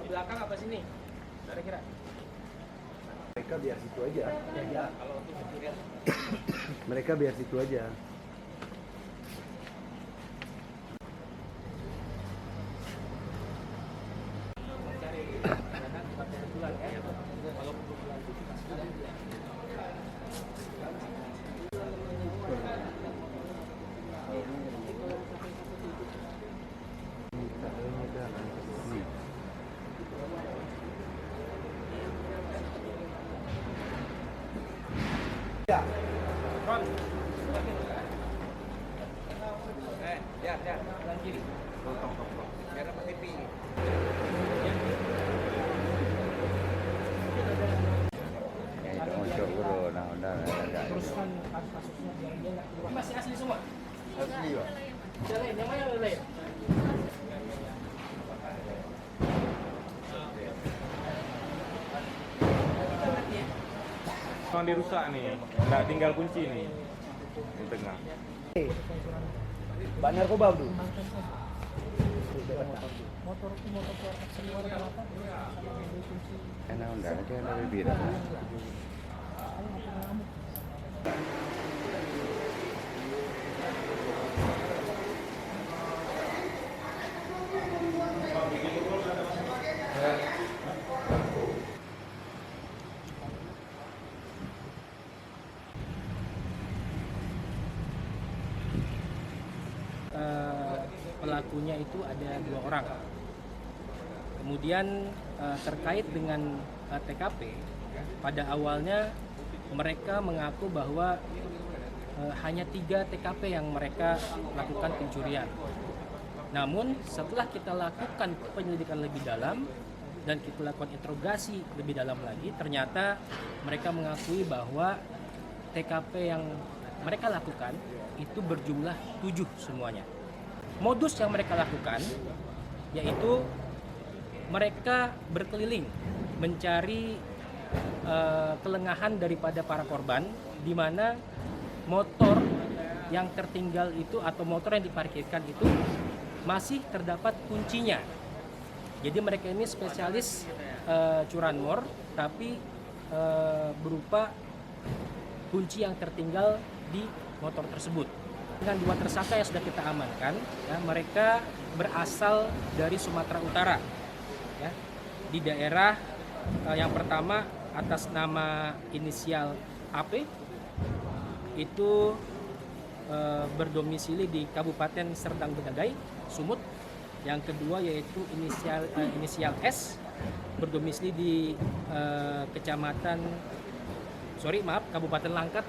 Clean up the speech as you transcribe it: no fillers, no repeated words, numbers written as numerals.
belakang apa sini? Kira-kira? Mereka biar situ aja. Ya, kalau untuk pencurian. Mereka biar situ aja. Cari tempat kebetulan ya. Kalau kebetulan itu kita sudah Ya. Ron. Ya, kanan kiri. Biar dapat TV ini. Ya itu muncul guru, nah udah ada. Teruskan kasusnya biar dia nggak keluar. Masih asli semua. Asli, Pak. Yang lain, yang mana yang lain? Yang dirusak nih, nggak tinggal kunci nih di tengah. Mbak narkoba tuh. Karena udah ada bibir. Pelakunya itu ada 2 orang. Kemudian terkait dengan TKP, pada awalnya mereka mengaku bahwa hanya 3 TKP yang mereka lakukan pencurian. Namun setelah kita lakukan penyelidikan lebih dalam dan kita lakukan interogasi lebih dalam lagi, ternyata mereka mengakui bahwa TKP yang mereka lakukan itu berjumlah 7 semuanya. Modus yang mereka lakukan yaitu mereka berkeliling mencari kelengahan daripada para korban, di mana motor yang tertinggal itu atau motor yang diparkirkan itu masih terdapat kuncinya. Jadi mereka ini spesialis curanmor, tapi berupa kunci yang tertinggal di motor tersebut. Dengan 2 tersangka yang sudah kita amankan, ya, mereka berasal dari Sumatera Utara, ya, di daerah yang pertama atas nama inisial AP itu berdomisili di Kabupaten Serdang Bedagai, Sumut. Yang kedua yaitu inisial S berdomisili di Kabupaten Langkat,